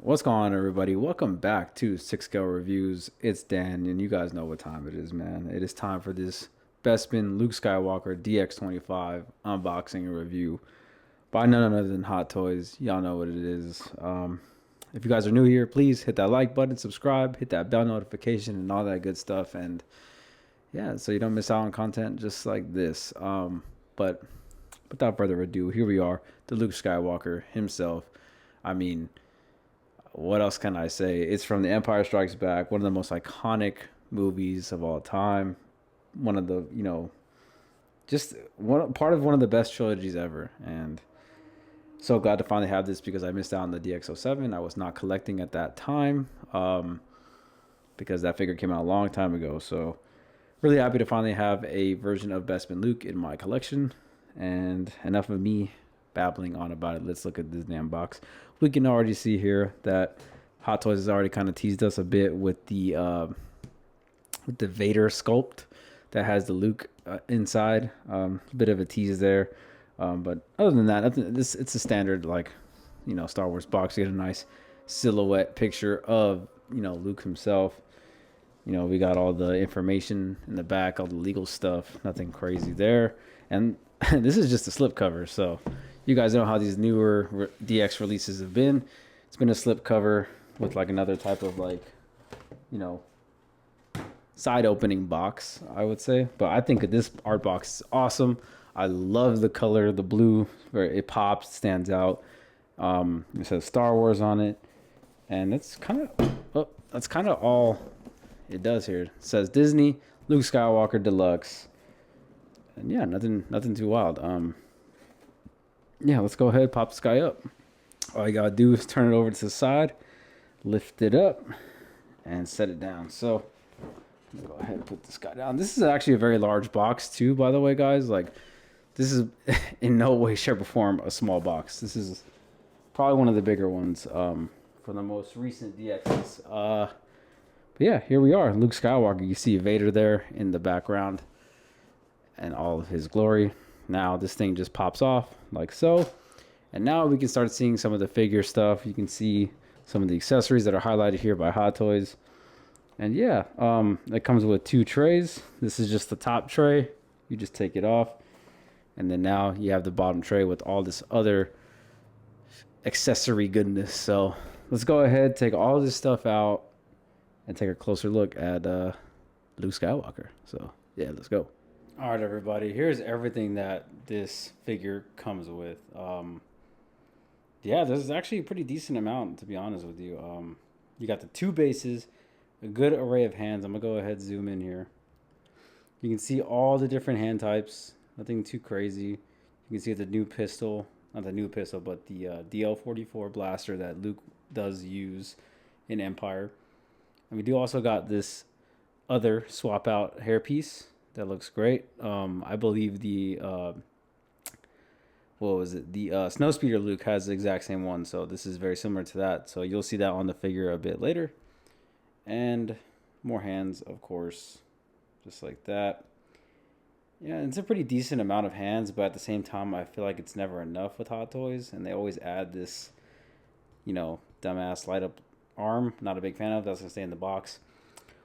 What's going on, everybody? Welcome back to Six Scale Reviews. It's Dan, and you guys know what time it is, man. It is time for this Bespin Luke Skywalker DX25 unboxing and review by none other than Hot Toys. Y'all know what it is. If you guys are new here, please hit that like button, subscribe, hit that bell notification, and all that good stuff. And yeah, so you don't miss out on content just like this. But without further ado, here we are, the Luke Skywalker himself. I mean, what else can I say? It's from The Empire Strikes Back, one of the most iconic movies of all time. One of the, just one part of one of the best trilogies ever. And so glad to finally have this because I missed out on the DX07. I was not collecting at that time because that figure came out a long time ago. So really happy to finally have a version of Bespin Luke in my collection. And enough of me babbling on about it. Let's look at this damn box. We can already see here that Hot Toys has already kind of teased us a bit with the Vader sculpt that has the Luke inside. A bit of a tease there, but other than that, nothing. It's a standard Star Wars box. You get a nice silhouette picture of Luke himself. We got all the information in the back, all the legal stuff. Nothing crazy there, and this is just a slip cover, so. You guys know how these newer DX releases have been. It's been a slip cover with like another type of side opening box, I would say. But I think this art box is awesome. I love the color, the blue, it pops, stands out. It says Star Wars on it, and that's kind of all it does here. It says Disney, Luke Skywalker Deluxe, and yeah, nothing too wild. Yeah, let's go ahead, pop this guy up. All you gotta do is turn it over to the side, lift it up, and set it down. So, go ahead and put this guy down. This is actually a very large box too, by the way, guys. Like, this is in no way, shape, or form a small box. This is probably one of the bigger ones for the most recent DXs. But yeah, here we are, Luke Skywalker. You see Vader there in the background and all of his glory. Now this thing just pops off like so. And now we can start seeing some of the figure stuff. You can see some of the accessories that are highlighted here by Hot Toys. And yeah, it comes with two trays. This is just the top tray. You just take it off. And then now you have the bottom tray with all this other accessory goodness. So let's go ahead, take all this stuff out, and take a closer look at Luke Skywalker. So yeah, let's go. All right, everybody. Here's everything that this figure comes with. Yeah, this is actually a pretty decent amount, to be honest with you. You got the two bases, a good array of hands. I'm gonna go ahead and zoom in here. You can see all the different hand types. Nothing too crazy. You can see the new pistol, not the new pistol, but the DL44 blaster that Luke does use in Empire. And we do also got this other swap out hairpiece. That looks great. I believe the what was it? The Snowspeeder Luke has the exact same one, so this is very similar to that. So you'll see that on the figure a bit later. And more hands, of course, just like that. Yeah, it's a pretty decent amount of hands, but at the same time, I feel like it's never enough with Hot Toys, and they always add this, dumbass light up arm. Not a big fan of. That's gonna stay in the box.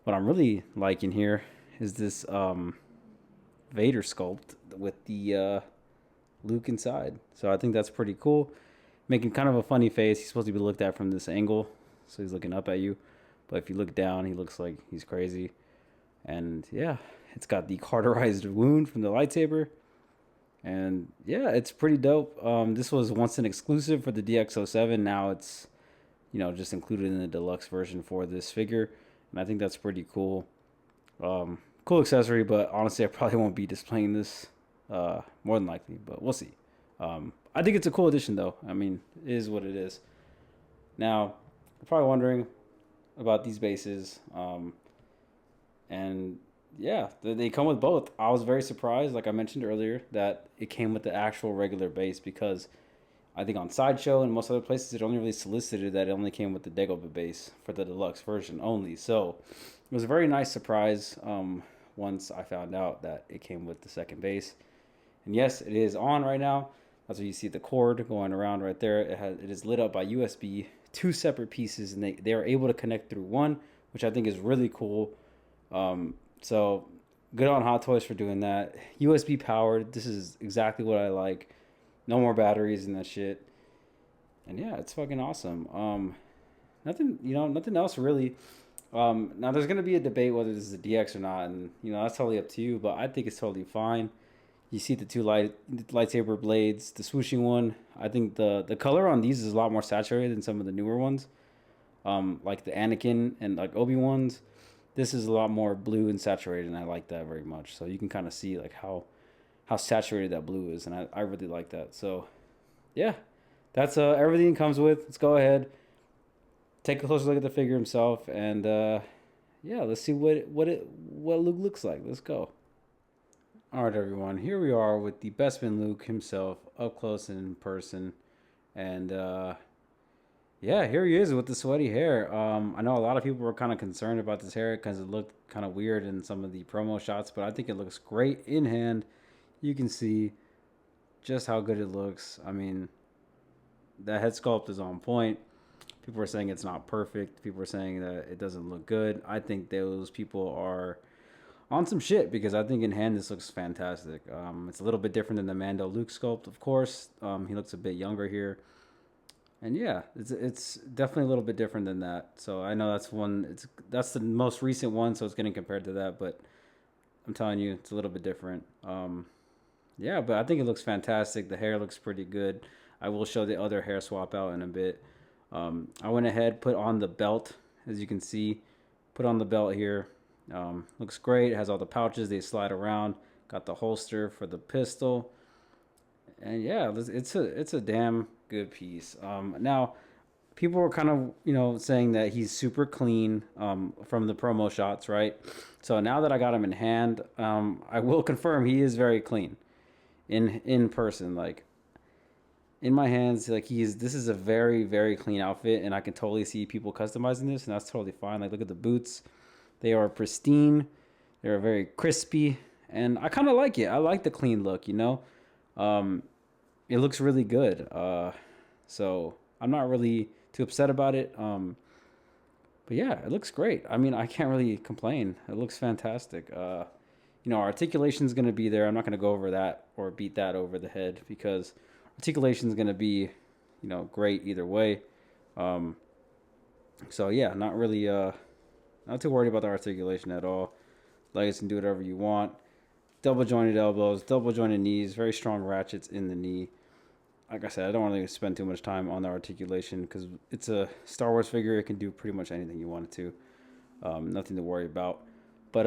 What I'm really liking here is this Vader sculpt with the Luke inside. So I think that's pretty cool. Making kind of a funny face. He's supposed to be looked at from this angle, so he's looking up at you. But if you look down, he looks like he's crazy. And yeah, it's got the cauterized wound from the lightsaber. And yeah, it's pretty dope. This was once an exclusive for the DX07. Now it's, just included in the deluxe version for this figure. And I think that's pretty cool. Cool accessory, but honestly, I probably won't be displaying this more than likely, but we'll see. I think it's a cool addition, though. I mean, it is what it is. Now, you're probably wondering about these bases. And yeah, they come with both. I was very surprised, like I mentioned earlier, that it came with the actual regular base because I think on Sideshow and most other places, it only really solicited that it only came with the Dagobah base for the deluxe version only. So it was a very nice surprise once I found out that it came with the second base. And yes, it is on right now. That's where you see the cord going around right there. It is lit up by USB, two separate pieces, and they are able to connect through one, which I think is really cool. So good on Hot Toys for doing that. USB powered. This is exactly what I like. No more batteries and that shit. And yeah, it's fucking awesome. Nothing, nothing else really. Now there's gonna be a debate whether this is a DX or not, and that's totally up to you. But I think it's totally fine. You see the two lightsaber blades, the swooshing one. I think the color on these is a lot more saturated than some of the newer ones, like the Anakin and like Obi-Wan's. This is a lot more blue and saturated, and I like that very much. So you can kind of see like how saturated that blue is, and I really like that. So yeah, that's everything it comes with. Let's go ahead, take a closer look at the figure himself, and yeah, let's see what Luke looks like. Let's go. All right, everyone. Here we are with the Bespin Luke himself, up close and in person, and yeah, here he is with the sweaty hair. I know a lot of people were kind of concerned about this hair because it looked kind of weird in some of the promo shots, but I think it looks great in hand. You can see just how good it looks. I mean, the head sculpt is on point. People are saying it's not perfect. People are saying that it doesn't look good. I think those people are on some shit because I think in hand this looks fantastic. It's a little bit different than the Mando Luke sculpt, of course. He looks a bit younger here, and yeah, it's definitely a little bit different than that. So I know that's the most recent one, so it's getting compared to that. But I'm telling you, it's a little bit different. Yeah, but I think it looks fantastic. The hair looks pretty good. I will show the other hair swap out in a bit. I went ahead, put on the belt, as you can see, put on the belt here. Looks great. It has all the pouches. They slide around. Got the holster for the pistol. And yeah, it's a damn good piece. Now, people were kind of saying that he's super clean from the promo shots, right? So now that I got him in hand, I will confirm he is very clean in person. Like in my hands, like this is a very very clean outfit, and I can totally see people customizing this, and that's totally fine. Like look at the boots. They are pristine. They're very crispy, and I kind of like it. I like the clean look, Um, it looks really good. So I'm not really too upset about it. But yeah, it looks great. I mean, I can't really complain. It looks fantastic. Articulation is going to be there. I'm not going to go over that or beat that over the head because articulation is going to be, great either way. So yeah, not really, not too worried about the articulation at all. Legs can do whatever you want. Double jointed elbows, double jointed knees, very strong ratchets in the knee. Like I said, I don't want to spend too much time on the articulation because it's a Star Wars figure. It can do pretty much anything you want it to. Nothing to worry about. But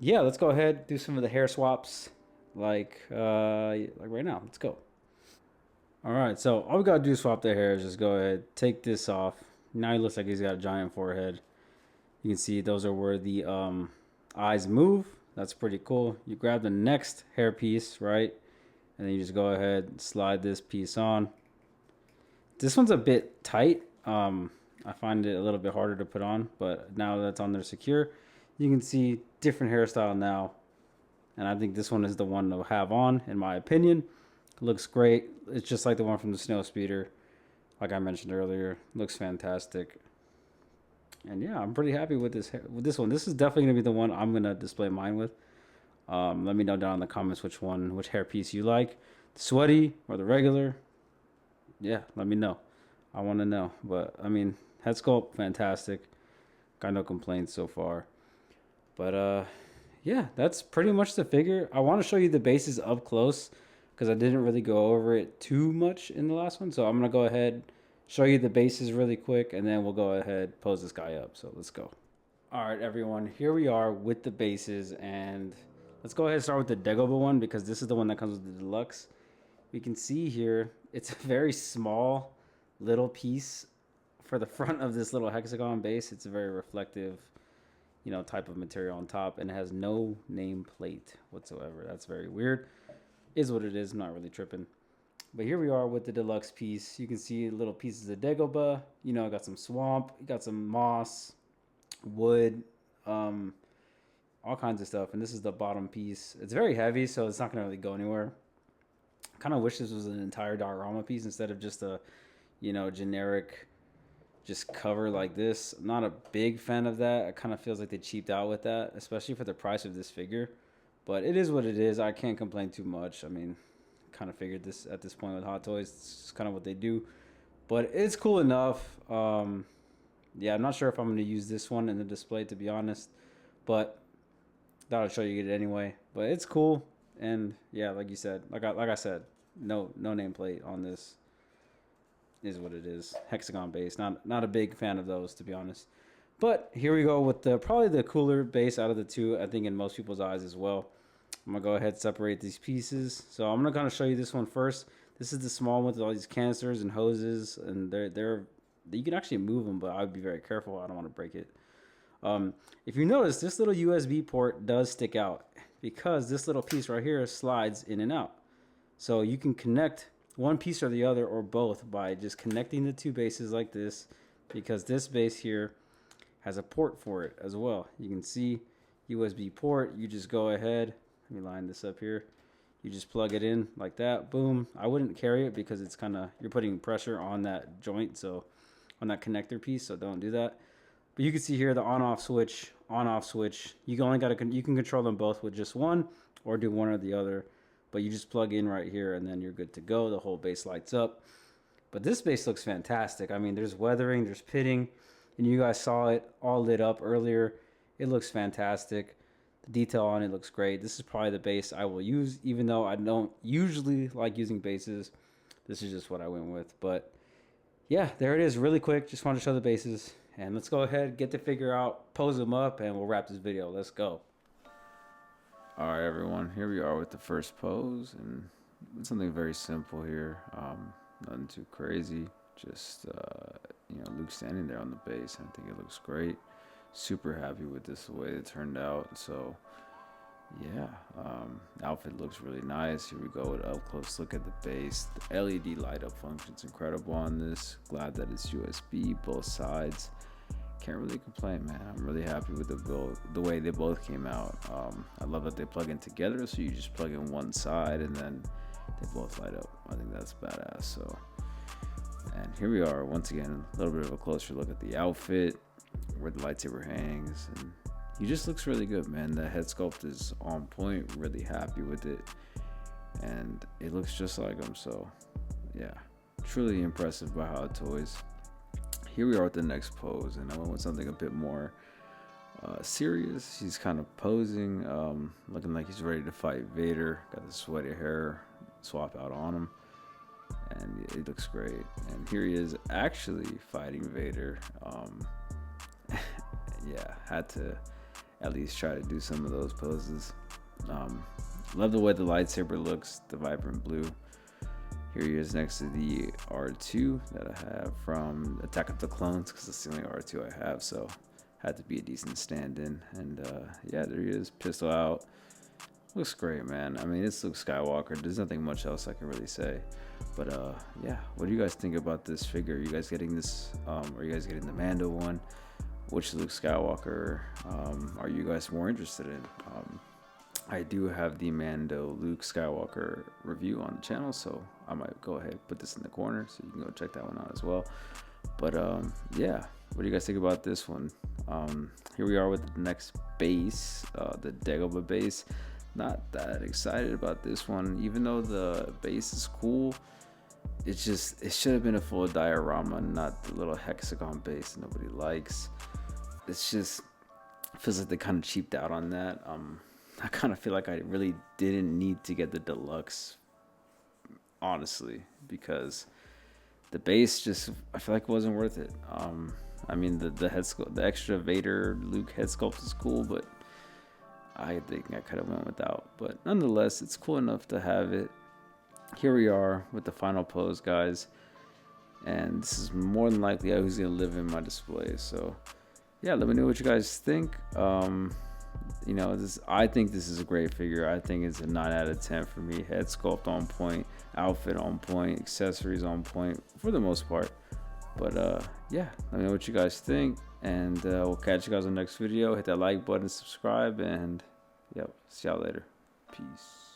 yeah, let's go ahead do some of the hair swaps, like right now. Let's go. All right, so all we gotta do to swap the hair is just go ahead, take this off. Now he looks like he's got a giant forehead. You can see those are where the eyes move. That's pretty cool. You grab the next hair piece, right? And then you just go ahead and slide this piece on. This one's a bit tight. I find it a little bit harder to put on, but now that's on there secure, you can see different hairstyle now. And I think this one is the one to have on, in my opinion. It looks great. It's just like the one from the snow speeder, like I mentioned earlier. Looks fantastic. And yeah, I'm pretty happy with this one. This is definitely gonna be the one I'm gonna display mine with. Let me know down in the comments which hair piece you like, the sweaty or the regular. Yeah, let me know. I want to know. But I mean, head sculpt fantastic. Got no complaints so far. But yeah, that's pretty much the figure. I want to show you the bases up close because I didn't really go over it too much in the last one. So I'm gonna go ahead, show you the bases really quick, and then we'll go ahead pose this guy up. So let's go. All right, everyone. Here we are with the bases, and let's go ahead and start with the Dagobah one because this is the one that comes with the Deluxe. We can see here it's a very small little piece for the front of this little hexagon base. It's a very reflective, type of material on top, and it has no name plate whatsoever. That's very weird. Is what it is. I'm not really tripping. But here we are with the Deluxe piece. You can see little pieces of Dagobah. Got some swamp, got some moss, wood, all kinds of stuff. And this is the bottom piece. It's very heavy, so it's not gonna really go anywhere kind of wish this was an entire diorama piece instead of just a, you know, generic just cover like this. I'm not a big fan of that. It kind of feels like they cheaped out with that, especially for the price of this figure. But it is what it is. I can't complain too much. I mean, kind of figured this at this point with Hot Toys. It's kind of what they do. But it's cool enough. Yeah, I'm not sure if I'm going to use this one in the display, to be honest. But thought I'd show you it anyway. But it's cool. And yeah, like you said, like I said, no nameplate on this. Is what it is. Hexagon base. Not a big fan of those, to be honest. But here we go with the probably the cooler base out of the two, I think, in most people's eyes as well. I'm gonna go ahead and separate these pieces. So I'm gonna kind of show you this one first. This is the small one with all these canisters and hoses, and they're you can actually move them, but I would be very careful. I don't want to break it. If you notice, this little USB port does stick out because this little piece right here slides in and out. So you can connect one piece or the other or both by just connecting the two bases like this, because this base here has a port for it as well. You can see USB port. You just go ahead. Let me line this up here. You just plug it in like that. Boom. I wouldn't carry it because it's kind of, you're putting pressure on that joint, so on that connector piece, so don't do that. But you can see here the on-off switch, on-off switch. You can control them both with just one or do one or the other. But you just plug in right here and then you're good to go. The whole base lights up. But this base looks fantastic. I mean, there's weathering, there's pitting, and you guys saw it all lit up earlier. It looks fantastic. The detail on it looks great. This is probably the base I will use, even though I don't usually like using bases. This is just what I went with. But yeah, there it is. Really quick. Just wanted to show the bases. And let's go ahead, get the figure out, pose them up, and we'll wrap this video. Let's go. All right, everyone, here we are with the first pose, and it's something very simple here. Nothing too crazy, just you know, Luke standing there on the base. I think it looks great. Super happy with this, the way it turned out. So yeah, outfit looks really nice. Here we go with up close look at the base. The LED light up function's incredible on this. Glad that it's USB both sides. Can't really complain, man. I'm really happy with the build, the way they both came out. I love that they plug in together, so you just plug in one side and then they both light up. I think that's badass. So, and here we are once again, a little bit of a closer look at the outfit, where the lightsaber hangs, and he just looks really good, man. The head sculpt is on point. Really happy with it, and it looks just like him. So, yeah, truly impressive by Hot Toys. Here we are with the next pose, and I went with something a bit more serious. He's kind of posing, looking like he's ready to fight Vader. Got the sweaty hair swap out on him, and it looks great. And here he is actually fighting Vader. Yeah, had to at least try to do some of those poses. Love the way the lightsaber looks, the vibrant blue. Here he is next to the R2 that I have from Attack of the Clones, because it's the only R2 I have, so had to be a decent stand-in. And yeah, there he is, pistol out. Looks great, man. I mean, it's Luke Skywalker. There's nothing much else I can really say. But yeah, what do you guys think about this figure? Are you guys getting this? Are you guys getting the Mando one? Which Luke Skywalker are you guys more interested in? I do have the Mando Luke Skywalker review on the channel, so I might go ahead and put this in the corner so you can go check that one out as well. But yeah, what do you guys think about this one? Here we are with the next base, the Dagobah base. Not that excited about this one, even though the base is cool. It should have been a full diorama, not the little hexagon base nobody likes. It's just feels like they kind of cheaped out on that. I kind of feel like I really didn't need to get the deluxe, honestly, because the base just, I feel like it wasn't worth it. I mean, the head sculpt, the extra Vader Luke head sculpt is cool, but I think I could have went without. But nonetheless, it's cool enough to have it. Here we are with the final pose, guys, and this is more than likely who's gonna live in my display. So yeah, let me know what you guys think. You know, I think this is a great figure. I think it's a 9 out of 10 for me. Head sculpt on point, outfit on point, accessories on point for the most part. But yeah, let me know what you guys think, and we'll catch you guys on the next video. Hit that like button, subscribe, and yep, see y'all later. Peace.